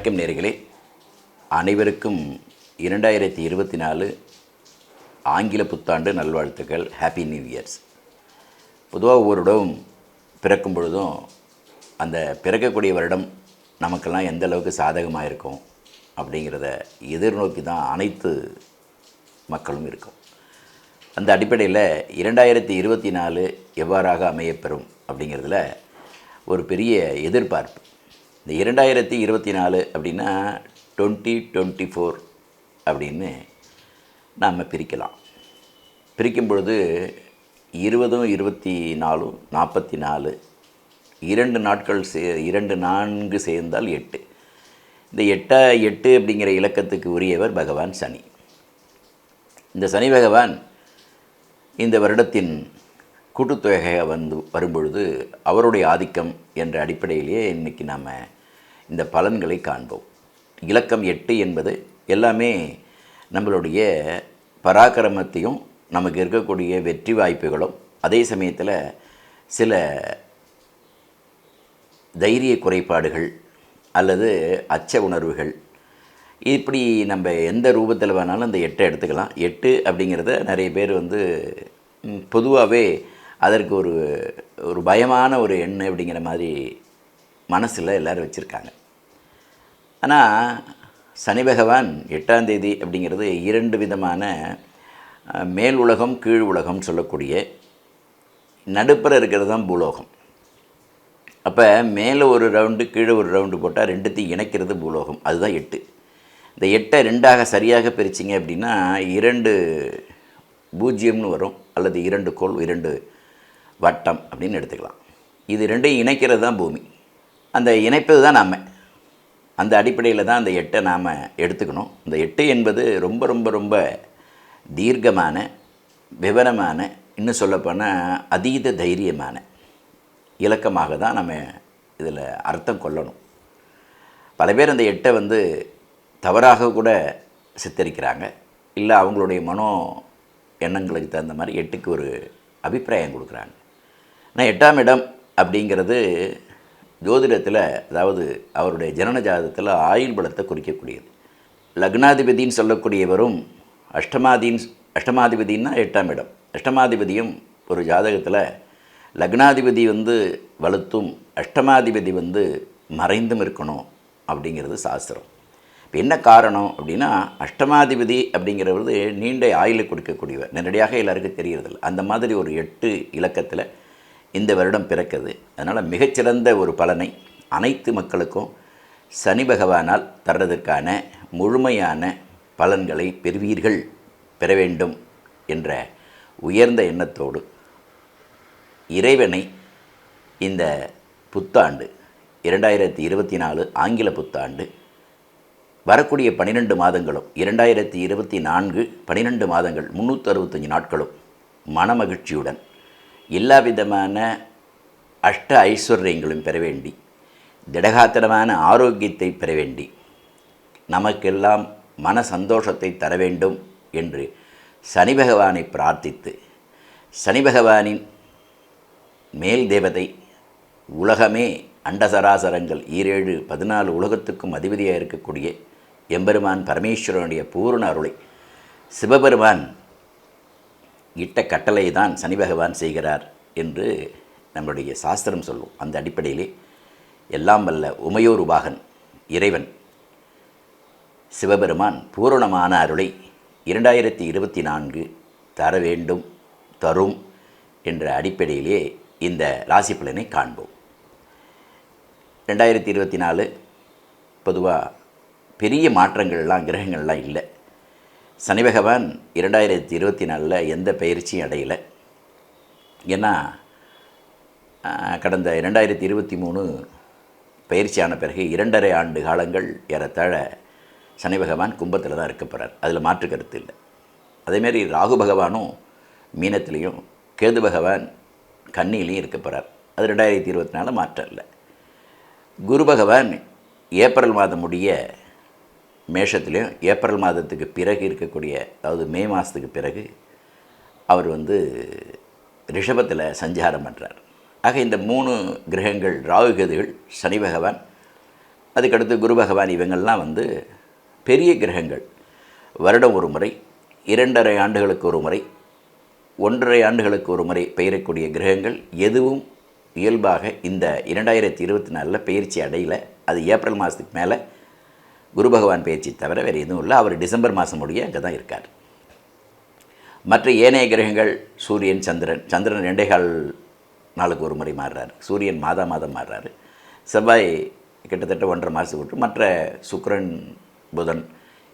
வணக்கம் நேயர்களே, அனைவருக்கும் 2024 ஆங்கில புத்தாண்டு நல்வாழ்த்துக்கள். Happy new years. பொதுவாக ஒவ்வொருடம் பிறக்கும் பொழுதும் அந்த பிறக்கக்கூடிய வருடம் நமக்கெல்லாம் எந்த அளவுக்கு சாதகமாக இருக்கும் அப்படிங்கிறத எதிர்நோக்கி தான் அனைத்து மக்களும் இருக்கும். அந்த அடிப்படையில் 2024 எவ்வாறாக அமையப்பெறும் அப்படிங்கிறதுல ஒரு பெரிய எதிர்பார்ப்பு. இந்த 2024 அப்படின்னா 2024 அப்படின்னு நாம் பிரிக்கலாம். பிரிக்கும் பொழுது 20, 24, 44 2 நாட்கள் 4 சேர்ந்தால் 8. இந்த 8 அப்படிங்கிற இலக்கத்துக்கு உரியவர் பகவான் சனி. இந்த சனி பகவான் இந்த வருடத்தின் கூட்டுத்தொகையாக வரும்பொழுது அவருடைய ஆதிக்கம் என்ற அடிப்படையிலேயே இன்றைக்கி நாம் இந்த பலன்களை காண்போம். இலக்கம் 8 என்பது எல்லாமே நம்மளுடைய பராக்கிரமத்தையும் நமக்கு இருக்கக்கூடிய வெற்றி வாய்ப்புகளும் அதே சமயத்தில் சில தைரிய குறைபாடுகள் அல்லது அச்ச உணர்வுகள், இப்படி நம்ம எந்த ரூபத்தில் வேணாலும் அந்த 8 எடுத்துக்கலாம். 8 அப்படிங்கிறத நிறைய பேர் பொதுவாகவே அதற்கு ஒரு பயமான ஒரு எண் அப்படிங்கிற மாதிரி மனசில் எல்லோரும் வச்சுருக்காங்க. ஆனால் சனி பகவான் 8ஆம் தேதி அப்படிங்கிறது 2 விதமான மேல் உலகம் கீழ் உலகம் சொல்லக்கூடிய நடுப்புற இருக்கிறது தான் பூலோகம். அப்போ மேலே ஒரு ரவுண்டு கீழே ஒரு ரவுண்டு போட்டால் ரெண்டுத்தையும் இணைக்கிறது பூலோகம், அதுதான் 8. இந்த 8ஐ 2ஆக சரியாக பிரிச்சிங்க அப்படின்னா 2 பூஜ்ஜியம்னு வரும், அல்லது 2 கோள் 2 வட்டம் அப்படின்னு எடுத்துக்கலாம். இது ரெண்டையும் இணைக்கிறது தான் பூமி. அந்த இணைப்பது தான் நாம். அந்த அடிப்படையில் தான் அந்த 8ஐ நாம் எடுத்துக்கணும். இந்த 8 என்பது ரொம்ப ரொம்ப ரொம்ப தீர்க்கமான, விவரமான, இன்னும் சொல்லப்போனால் அதீத தைரியமான இலக்கமாக தான் நம்ம இதில் அர்த்தம் கொள்ளணும். பல பேர் அந்த 8ஐ தவறாக கூட சித்தரிக்கிறாங்க. இல்லை அவங்களுடைய மனோ எண்ணங்களுக்கு தகுந்த மாதிரி 8க்கு ஒரு அபிப்பிராயம் கொடுக்குறாங்க. ஆனால் 8ஆம் இடம் அப்படிங்கிறது ஜோதிடத்தில், அதாவது அவருடைய ஜனன ஜாதகத்தில் ஆயுள் பலத்தை குறிக்கக்கூடியது. லக்னாதிபதின்னு சொல்லக்கூடியவரும் அஷ்டமாதிபதினா 8ஆம் இடம். அஷ்டமாதிபதியும் ஒரு ஜாதகத்தில் லக்னாதிபதி வலுத்தும் அஷ்டமாதிபதி மறைந்தும் இருக்கணும் அப்படிங்கிறது சாஸ்திரம். இப்போ என்ன காரணம் அப்படின்னா, அஷ்டமாதிபதி அப்படிங்கிறது நீண்ட ஆயுளை கொடுக்கக்கூடியவர். நேரடியாக எல்லாருக்கும் தெரியறதில்லை. அந்த மாதிரி ஒரு 8 இலக்கத்தில் இந்த வருடம் பிறக்குது. அதனால் மிகச்சிறந்த ஒரு பலனை அனைத்து மக்களுக்கும் சனி பகவானால் தர்றதற்கான முழுமையான பலன்களை பெற வேண்டும் என்ற உயர்ந்த எண்ணத்தோடு இறைவனை இந்த புத்தாண்டு 2024 ஆங்கில புத்தாண்டு வரக்கூடிய 12 மாதங்களும் 2024 12 மாதங்கள் 365 நாட்களும் மனமகிழ்ச்சியுடன் எல்லா விதமான அஷ்ட ஐஸ்வர்யங்களும் பெற வேண்டி, திடகாத்திரமான ஆரோக்கியத்தை பெற வேண்டி, நமக்கெல்லாம் மன சந்தோஷத்தை தர வேண்டும் என்று சனி பகவானை பிரார்த்தித்து, சனி பகவானின் மேல் தேவதை, உலகமே அண்டசராசரங்கள் 7 14 உலகத்துக்கும் அதிபதியாக இருக்கக்கூடிய எம்பெருமான் பரமேஸ்வரனுடைய பூர்ண அருளை சிவபெருமான் இட்ட கட்டளை தான் சனி பகவான் செய்கிறார் என்று நம்முடைய சாஸ்திரம் சொல்லும். அந்த அடிப்படையிலே எல்லாம் வல்ல உமையோர் உபாகன் இறைவன் சிவபெருமான் பூரணமான அருளை 2024 தர வேண்டும், தரும் என்ற அடிப்படையிலே இந்த ராசி பலனை காண்போம். 2024 பொதுவாக பெரிய மாற்றங்கள்லாம் கிரகங்கள்லாம் இல்லை. சனி பகவான் 2024 எந்த பயிற்சியும் அடையலை. ஏன்னா கடந்த 2023 பயிற்சியான பிறகு 2.5 ஆண்டு காலங்கள் ஏறத்தாழ சனி பகவான் கும்பத்தில் தான் இருக்க போகிறார். அதில் மாற்று கருத்து இல்லை. அதேமாரி ராகு பகவானும் மீனத்திலையும், கேது பகவான் கன்னியிலையும் இருக்க போகிறார். அது 2024 மாற்றம் இல்லை. குரு பகவான் ஏப்ரல் மாதம் முடிய மேஷத்துலேயும், ஏப்ரல் மாதத்துக்கு பிறகு இருக்கக்கூடிய, அதாவது மே மாதத்துக்கு பிறகு அவர் ரிஷபத்தில் சஞ்சாரம் பண்ணுறார். ஆக இந்த 3 கிரகங்கள், ராகு கேதுகள், சனி பகவான் அதுக்கடுத்து குரு பகவான் இவங்கள்லாம் வந்து பெரிய கிரகங்கள். வருடம் ஒரு முறை, 2.5 ஆண்டுகளுக்கு ஒரு முறை, 1.5 ஆண்டுகளுக்கு ஒரு முறை பெயரக்கூடிய கிரகங்கள் எதுவும் இயல்பாக இந்த 2024 பயிற்சி அடையல. அது ஏப்ரல் மாதத்துக்கு மேலே குரு பகவான் பயிற்சி தவிர வேறு எதுவும் இல்லை. அவர் டிசம்பர் மாதம் முடிய அங்கே தான் இருக்கார். மற்ற ஏனைய கிரகங்கள் சூரியன், சந்திரன் 2.25 நாளுக்கு ஒரு முறை மாறுறாரு. சூரியன் மாதம் மாறுறாரு. செவ்வாய் கிட்டத்தட்ட 1.5 மாதத்துக்கு விட்டு, மற்ற சுக்கிரன், புதன்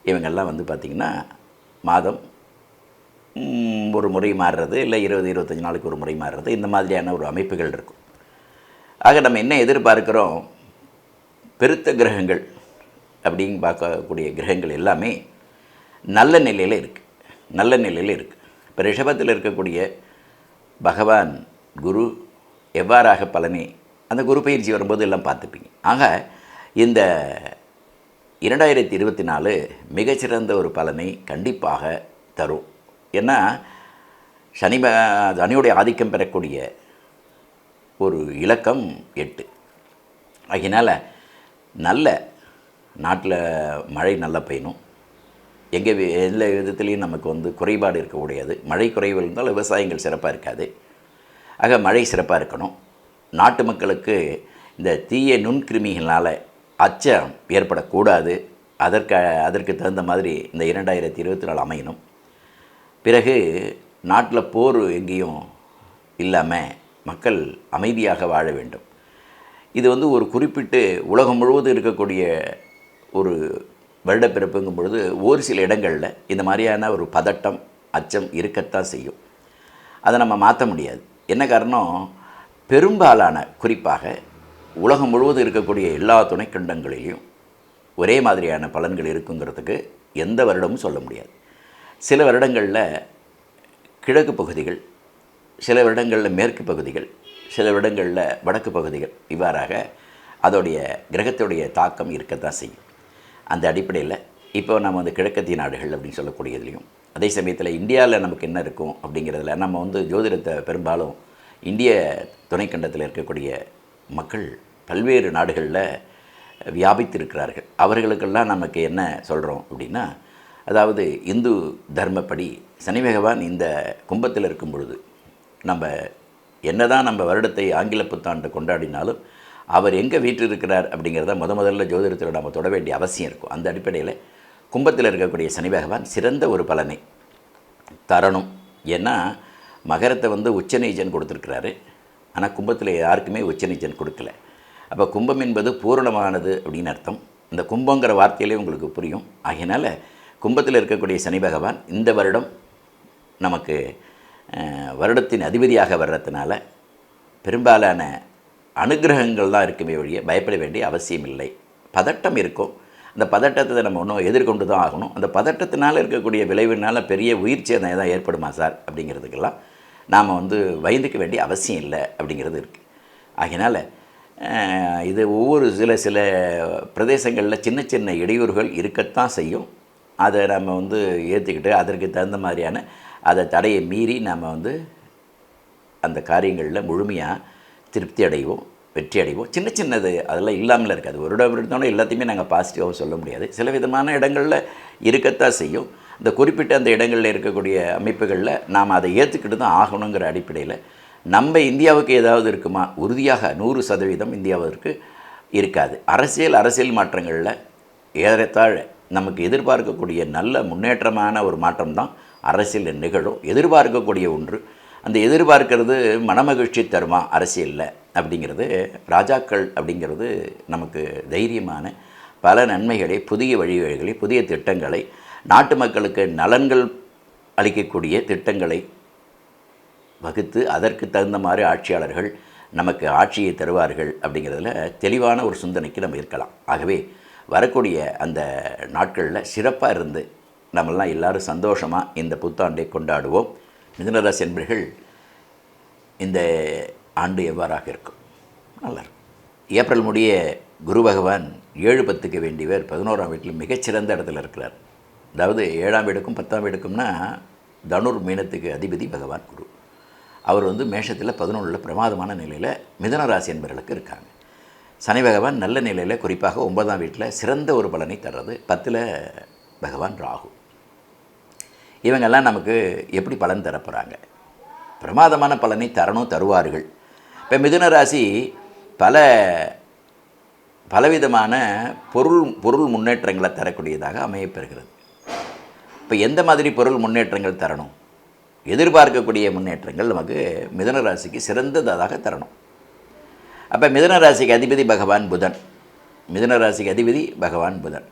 இவங்கெல்லாம் வந்து பார்த்திங்கன்னா மாதம் ஒரு முறை மாறுறது, இல்லை 20-25 நாளுக்கு ஒரு முறை மாறுறது, இந்த மாதிரியான ஒரு அமைப்புகள் இருக்கும். ஆக நம்ம என்ன எதிர்பார்க்குறோம், பெருத்த கிரகங்கள் அப்படின்னு பார்க்கக்கூடிய கிரகங்கள் எல்லாமே நல்ல நிலையில் இருக்குது. இப்போ ரிஷபத்தில் இருக்கக்கூடிய பகவான் குரு எவ்வாறாக பலனை அந்த குரு பயிற்சி வரும்போது எல்லாம் பார்த்துப்பீங்க. ஆக இந்த 2024 மிகச்சிறந்த ஒரு பலனை கண்டிப்பாக தரும். ஏன்னா சனியுடைய ஆதிக்கம் பெறக்கூடிய ஒரு இலக்கம் 8. அதனால் நல்ல நாட்டில் மழை நல்லா பெய்யணும். எல்லா விதத்துலேயும் நமக்கு வந்து குறைபாடு இருக்கக்கூடியது. மழை குறைவு இருந்தால் விவசாயங்கள் சிறப்பாக இருக்காது. ஆக மழை சிறப்பாக இருக்கணும். நாட்டு மக்களுக்கு இந்த தீய நுண்கிருமிகளால் அச்சம் ஏற்படக்கூடாது. அதற்கு தகுந்த மாதிரி இந்த 2024 அமையணும். பிறகு நாட்டில் போர் எங்கேயும் இல்லாமல் மக்கள் அமைதியாக வாழ வேண்டும். இது வந்து ஒரு குறிப்பிட்டு உலகம் முழுவதும் இருக்கக்கூடிய ஒரு வருடப்பிறப்புங்கும் பொழுது ஒரு சில இடங்களில் இந்த மாதிரியான ஒரு பதட்டம், அச்சம் இருக்கத்தான் செய்யும். அதை நம்ம மாற்ற முடியாது. என்ன காரணம், பெரும்பாலான குறிப்பாக உலகம் முழுவதும் இருக்கக்கூடிய எல்லா துணைக்கண்டங்களிலையும் ஒரே மாதிரியான பலன்கள் இருக்குங்கிறதுக்கு எந்த வருடமும் சொல்ல முடியாது. சில வருடங்களில் கிழக்கு பகுதிகள், சில வருடங்களில் மேற்கு பகுதிகள், சில வருடங்களில் வடக்கு பகுதிகள், இவ்வாறாக அதோடைய கிரகத்துடைய தாக்கம் இருக்கத்தான் செய்யும். அந்த அடிப்படையில் இப்போ நம்ம வந்து கிழக்கத்திய நாடுகள் அப்படின்னு சொல்லக்கூடியதுலையும், அதே சமயத்தில் இந்தியாவில் நமக்கு என்ன இருக்கும் அப்படிங்கிறதுல நம்ம வந்து ஜோதிடத்தை பெரும்பாலும் இந்திய துணைக்கண்டத்தில் இருக்கக்கூடிய மக்கள் பல்வேறு நாடுகளில் வியாபித்திருக்கிறார்கள். அவர்களுக்கெல்லாம் நமக்கு என்ன சொல்கிறோம் அப்படின்னா, அதாவது இந்து தர்மப்படி சனி பகவான் இந்த கும்பத்தில் இருக்கும் பொழுது நம்ம என்னதான் நம்ம வருடத்தை ஆங்கில புத்தாண்டு கொண்டாடினாலும் அவர் எங்கே வீட்டில் இருக்கிறார் அப்படிங்கிறத முதல்ல ஜோதிடத்தில் நம்ம தொட வேண்டிய அவசியம் இருக்கும். அந்த அடிப்படையில் கும்பத்தில் இருக்கக்கூடிய சனி பகவான் சிறந்த ஒரு பலனை தரணும். ஏன்னா மகரத்தை வந்து உச்சநீச்சன் கொடுத்துருக்கிறாரு, ஆனால் கும்பத்தில் யாருக்குமே உச்சநீச்சன் கொடுக்கல. அப்போ கும்பம் என்பது பூரணமானது அப்படின்னு அர்த்தம். இந்த கும்பங்கிற வார்த்தையிலே உங்களுக்கு புரியும். ஆகையினால் கும்பத்தில் இருக்கக்கூடிய சனி பகவான் இந்த வருடம் நமக்கு வருடத்தின் அதிபதியாக வர்றதுனால பெரும்பாலான அனுகிரகங்கள் தான் இருக்குமே ஒழிய பயப்பட வேண்டிய அவசியம் இல்லை. பதட்டம் இருக்கும். அந்த பதட்டத்தை நம்ம ஒன்றும் எதிர்கொண்டு தான் ஆகணும். அந்த பதட்டத்தினால் இருக்கக்கூடிய விளைவுனால பெரிய உயிர் சேதம் தான் ஏற்படுமா சார் அப்படிங்கிறதுக்கெல்லாம் நாம் வந்து பயந்துக்க வேண்டிய அவசியம் இல்லை அப்படிங்கிறது இருக்குது. ஆகையினால் இது ஒவ்வொரு சில பிரதேசங்களில் சின்ன சின்ன இடையூறுகள் இருக்கத்தான் செய்யும். அதை நம்ம வந்து ஏற்றுக்கிட்டு அதற்கு தகுந்த மாதிரியான அதை தடையை மீறி நம்ம வந்து அந்த காரியங்களில் முழுமையாக திருப்தி அடைவோம், வெற்றி அடைவோம். சின்ன சின்னது அதெல்லாம் இல்லாமல் இருக்காது. ஒரு இடம் எடுத்தோன்னே எல்லாத்தையுமே நாங்கள் பாசிட்டிவாகவும் சொல்ல முடியாது. சில விதமான இடங்களில் இருக்கத்தான் செய்யும். இந்த குறிப்பிட்ட அந்த இடங்களில் இருக்கக்கூடிய அமைப்புகளில் நாம் அதை ஏற்றுக்கிட்டு தான் ஆகணுங்கிற அடிப்படையில் நம்ம இந்தியாவுக்கு ஏதாவது இருக்குமா? உறுதியாக 100% இந்தியாவிற்கு இருக்காது. அரசியல் மாற்றங்களில் ஏறத்தாழ நமக்கு எதிர்பார்க்கக்கூடிய நல்ல முன்னேற்றமான ஒரு மாற்றம் தான் அரசியலில் நிகழும். எதிர்பார்க்கக்கூடிய ஒன்று. அந்த எதிர்பார்க்கிறது மனமகிழ்ச்சி தருமா அரசியலில் அப்படிங்கிறது, ராஜாக்கள் அப்படிங்கிறது நமக்கு தைரியமான பல நன்மைகளை, புதிய வழிவகைகளை, புதிய திட்டங்களை, நாட்டு மக்களுக்கு நலன்கள் அளிக்கக்கூடிய திட்டங்களை வகுத்து அதற்கு தகுந்த மாதிரி ஆட்சியாளர்கள் நமக்கு ஆட்சியை தருவார்கள் அப்படிங்கிறதுல தெளிவான ஒரு சிந்தனைக்கு நம்ம இருக்கலாம். ஆகவே வரக்கூடிய அந்த நாட்களில் சிறப்பாக இருந்து நம்மெல்லாம் எல்லோரும் சந்தோஷமாக இந்த புத்தாண்டை கொண்டாடுவோம். மிதுனராசி என்பர்கள் இந்த ஆண்டு எவ்வாறாக இருக்கும்? நல்லா இருக்கும். ஏப்ரல் முடிய குரு பகவான் 7-10க்கு வேண்டியவர் 11ஆம் வீட்டில் மிகச்சிறந்த இடத்துல இருக்கிறார். அதாவது 7ஆம் வீடுக்கும் 10ஆம் வீடுக்கும்னா தனுர் மீனத்துக்கு அதிபதி பகவான் குரு. அவர் வந்து மேஷத்தில் 11 பிரமாதமான நிலையில் மிதுனராசி என்பவர்களுக்கு இருக்காங்க. சனி பகவான் நல்ல நிலையில் குறிப்பாக 9ஆம் வீட்டில் சிறந்த ஒரு பலனை தர்றது. 10ல் பகவான் ராகு. இவங்கெல்லாம் நமக்கு எப்படி பலன் தரப்போகிறாங்க? பிரமாதமான பலனை தருவார்கள். இப்போ மிதுன ராசி பலவிதமான பொருள் முன்னேற்றங்களை தரக்கூடியதாக அமையப்பெறுகிறது. இப்போ எந்த மாதிரி பொருள் முன்னேற்றங்கள் தரணும்? எதிர்பார்க்கக்கூடிய முன்னேற்றங்கள் நமக்கு மிதுன ராசிக்கு சிறந்ததாக தரணும். அப்போ மிதுன ராசிக்கு அதிபதி பகவான் புதன். மிதுன ராசிக்கு அதிபதி பகவான் புதன்.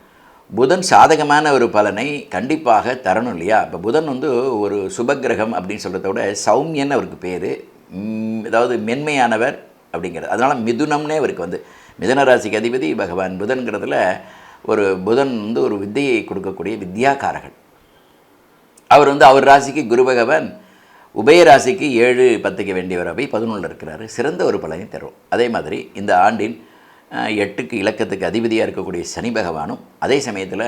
புதன் சாதகமான ஒரு பலனை கண்டிப்பாக தரணும் இல்லையா? இப்போ புதன் ஒரு சுபக்கிரகம் அப்படின்னு சொல்கிறத விட சௌமியன் அவருக்கு பேர், அதாவது மென்மையானவர் அப்படிங்கிறது. அதனால் மிதுனம்னே அவருக்கு மிதுன ராசிக்கு அதிபதி பகவான் புதன்கிறதுல புதன் ஒரு வித்தையை கொடுக்கக்கூடிய வித்யாகாரகன். அவர் அவர் ராசிக்கு குரு பகவான் உபய ராசிக்கு 7, 10க்கு வேண்டியவர், அவை 11 இருக்கிறாரு. சிறந்த ஒரு பலனை தரும். அதே மாதிரி இந்த ஆண்டின் 8க்கு இலக்கத்துக்கு அதிபதியாக இருக்கக்கூடிய சனி பகவானும் அதே சமயத்தில்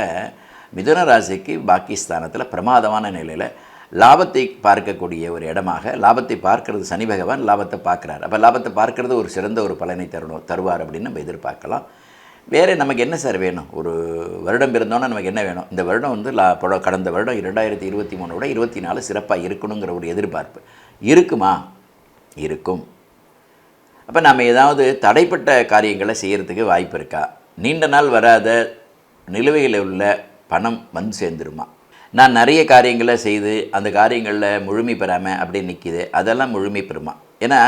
மிதுன ராசிக்கு பாக்கியஸ்தானத்தில் பிரமாதமான நிலையில் லாபத்தை பார்க்கக்கூடிய ஒரு இடமாக, லாபத்தை பார்க்கறது சனி பகவான் லாபத்தை பார்க்குறார். அப்போ லாபத்தை பார்க்கறது ஒரு சிறந்த ஒரு பலனை தருவார் அப்படின்னு நம்ம எதிர்பார்க்கலாம். வேறு நமக்கு என்ன சார் வேணும்? ஒரு வருடம் பிறந்தோன்னா நமக்கு என்ன வேணும்? இந்த வருடம் கடந்த வருடம் 2023 விட 24 சிறப்பாக இருக்கணுங்கிற ஒரு எதிர்பார்ப்பு இருக்குமா? இருக்கும். அப்போ நம்ம ஏதாவது தடைப்பட்ட காரியங்களை செய்கிறதுக்கு வாய்ப்பு இருக்கா? நீண்ட நாள் வராத நிலுவையில் உள்ள பணம் சேர்ந்துருமா? நான் நிறைய காரியங்களை செய்து அந்த காரியங்களில் முழுமை பெறாமல் அப்படி நிற்கிது, அதெல்லாம் முழுமை பெறுமா? ஏன்னா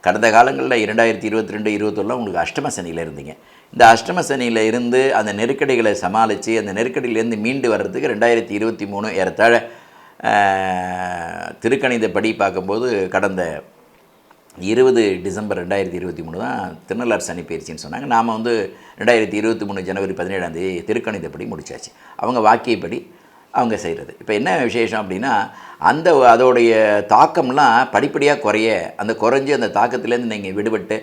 கடந்த காலங்களில் 2022, 2021 உங்களுக்கு அஷ்டம சனியில் இருந்தீங்க. இந்த அஷ்டம சனியில் இருந்து அந்த நெருக்கடிகளை சமாளித்து அந்த நெருக்கடியிலேருந்து மீண்டு வர்றதுக்கு 2023 ஏறத்தாழ திருக்கணிதப்படி பார்க்கும்போது கடந்த 20 டிசம்பர் 2023 தான் திருநள்ளார் சனி பயிற்சின்னு சொன்னாங்க. நாம் 2023 ஜனவரி 17ஆம் தேதி திருக்கணிதப்படி முடித்தாச்சு. அவங்க வாக்கியப்படி அவங்க செய்கிறது. இப்போ என்ன விசேஷம் அப்படின்னா, அதோடைய தாக்கம்லாம் படிப்படியாக குறைஞ்சி அந்த தாக்கத்திலேருந்து நீங்கள் விடுபட்டு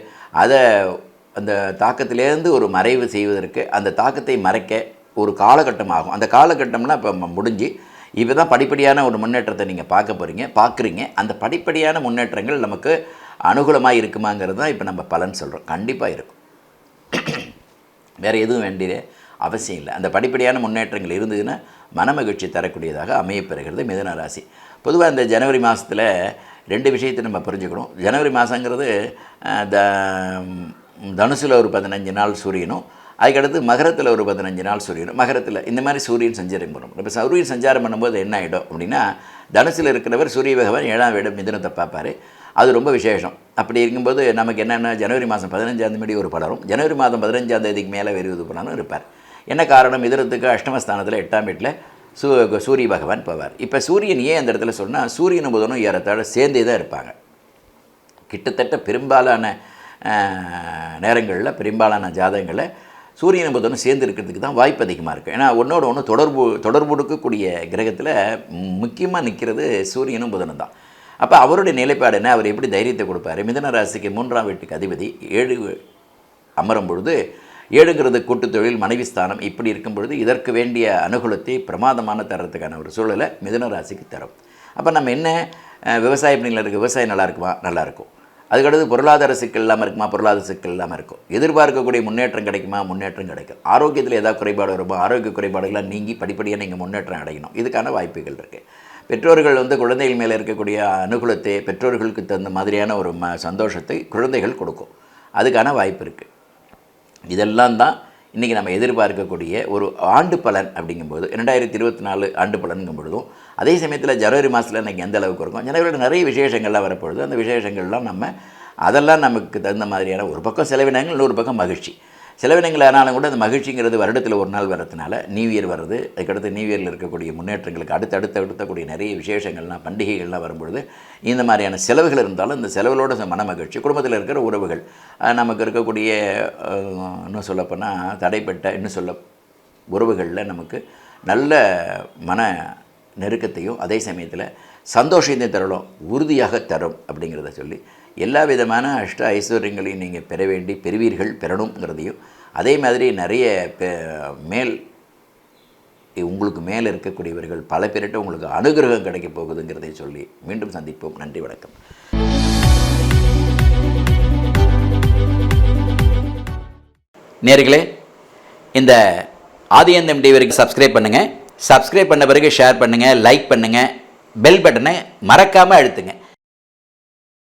அந்த தாக்கத்திலேருந்து ஒரு மறைவு செய்வதற்கு, அந்த தாக்கத்தை மறைக்க ஒரு காலகட்டம் ஆகும். அந்த காலகட்டம்லாம் இப்போ முடிஞ்சு இப்போ தான் படிப்படியான ஒரு முன்னேற்றத்தை நீங்கள் பார்க்குறீங்க. அந்த படிப்படியான முன்னேற்றங்கள் நமக்கு அனுகூலமாக இருக்குமாங்கிறது தான் இப்போ நம்ம பலன் சொல்கிறோம். கண்டிப்பாக இருக்கும். வேறு எதுவும் வேண்டிய அவசியம் இல்லை. அந்த படிப்படியான முன்னேற்றங்கள் இருந்ததுன்னா மனமகிழ்ச்சி தரக்கூடியதாக அமையப்பெறுகிறது மிதுன ராசி. பொதுவாக இந்த ஜனவரி மாதத்தில் 2 விஷயத்தை நம்ம புரிஞ்சுக்கணும். ஜனவரி மாதங்கிறது தனுசில் ஒரு 15 நாள் சூரியனும், அதுக்கடுத்து மகரத்தில் ஒரு 15 நாள் சூரியனும். மகரத்தில் இந்த மாதிரி சூரியன் சஞ்சாரம் பண்ணும். இப்போ சூரியன் சஞ்சாரம் பண்ணும்போது என்ன ஆகிடும் அப்படின்னா, தனுசில் இருக்கிறவர் சூரிய பகவான் 7ஆம் வீடு மிதுனத்தை பார்ப்பார். அது ரொம்ப விசேஷம். அப்படி இருக்கும்போது நமக்கு என்னென்னா, ஜனவரி மாதம் 15ஆம் தேதி ஒரு பலரும், ஜனவரி மாதம் 15ஆம் தேதிக்கு மேலே வெறுவது பலனும் இருப்பார். என்ன காரணம்? மிதுனத்துக்கு அஷ்டமஸ்தானத்தில் 8ஆம் வீட்டில் சூரிய பகவான் போவார். இப்போ சூரியன் ஏன் அந்த இடத்துல சொன்னால், சூரியனும் புதனும் ஏறத்தாழ சேர்ந்தே தான் இருப்பாங்க. கிட்டத்தட்ட பெரும்பாலான நேரங்களில், பெரும்பாலான ஜாதகங்களில் சூரியனும் புதனும் சேர்ந்து இருக்கிறதுக்கு தான் வாய்ப்பு அதிகமாக இருக்குது. ஏன்னா ஒன்றோட ஒன்று தொடர்புடுக்கக்கூடிய கிரகத்தில் முக்கியமாக நிற்கிறது சூரியனும் புதனும் தான். அப்போ அவருடைய நிலைப்பாடு என்ன? அவர் எப்படி தைரியத்தை கொடுப்பார்? மிதுன ராசிக்கு 3ஆம் வீட்டுக்கு அதிபதி 7 அமரும் பொழுது, 7ங்கிறது கூட்டுத்தொழில், மனைவி ஸ்தானம். இப்படி இருக்கும் பொழுது இதற்கு வேண்டிய அனுகூலத்தை பிரமாதமான தரத்துக்கான ஒரு சூழலை மிதுன ராசிக்கு தரும். அப்போ நம்ம என்ன, விவசாய பணியில் இருக்க விவசாயம் நல்லா இருக்குமா? நல்லாயிருக்கும். அதுக்கடுத்து பொருளாதார சிக்கல் இல்லாமல் இருக்குமா? பொருளாதார சிக்கல் இல்லாமல் இருக்கும். எதிர்பார்க்கக்கூடிய முன்னேற்றம் கிடைக்குமா? முன்னேற்றம் கிடைக்கும். ஆரோக்கியத்தில் ஏதாவது குறைபாடு வருமோ? ஆரோக்கிய குறைபாடுகளாக நீங்கி படிப்படியாக நீங்கள் முன்னேற்றம் அடையணும். இதுக்கான வாய்ப்புகள் இருக்குது. பெற்றோர்கள் குழந்தைகள் மேலே இருக்கக்கூடிய அனுகூலத்தை, பெற்றோர்களுக்கு தகுந்த மாதிரியான ஒரு சந்தோஷத்தை குழந்தைகள் கொடுக்கும். அதுக்கான வாய்ப்பு இருக்குது. இதெல்லாம் தான் இன்றைக்கி நம்ம எதிர்பார்க்கக்கூடிய ஒரு ஆண்டு பலன். அப்படிங்கும்போது 2024 ஆண்டு பலனுங்கும் பொழுதும், அதே சமயத்தில் ஜனவரி மாதத்தில் இன்றைக்கி எந்த அளவுக்கு இருக்கும், ஜனவரியில் நிறைய விசேஷங்கள்லாம் வரப்பொழுது அந்த விசேஷங்கள்லாம் அதெல்லாம் நமக்கு தகுந்த மாதிரியான ஒரு பக்கம் செலவினங்கள், இன்னொரு பக்கம் மகிழ்ச்சி. செலவினங்கள் ஆனாலும் கூட அந்த மகிழ்ச்சிங்கிறது வருடத்தில் ஒரு நாள் வர்றதுனால, நியூ இயர் வருது, அதுக்கடுத்து நியூ இயரில் இருக்கக்கூடிய முன்னேற்றங்களுக்கு அடுத்தக்கூடிய நிறைய விசேஷங்கள்லாம், பண்டிகைகள்லாம் வரும்பொழுது இந்த மாதிரியான செலவுகள் இருந்தாலும் இந்த செலவுகளோட மன மகிழ்ச்சி, குடும்பத்தில் இருக்கிற உறவுகள், நமக்கு இருக்கக்கூடிய இன்னும் சொல்லப்போனால் தடைப்பட்ட உறவுகளில் நமக்கு நல்ல மன நெருக்கத்தையும் அதே சமயத்தில் சந்தோஷத்தையும் தரணும், உறுதியாக தரும் அப்படிங்கிறத சொல்லி எல்லா விதமான அஷ்ட ஐஸ்வர்யங்களையும் நீங்கள் பெறணுங்கிறதையும், அதே மாதிரி நிறைய உங்களுக்கு மேலே இருக்கக்கூடியவர்கள் பல பேர்கிட்ட உங்களுக்கு அனுகிரகம் கிடைக்க போகுதுங்கிறதை சொல்லி மீண்டும் சந்திப்போம். நன்றி, வணக்கம். நேயர்களே, இந்த ஆதியந்தம் டிவி வரைக்கும் சப்ஸ்கிரைப் பண்ணுங்கள். சப்ஸ்கிரைப் பண்ண பிறகு ஷேர் பண்ணுங்கள், லைக் பண்ணுங்கள், பெல் பட்டனை மறக்காமல் அழுத்துங்க.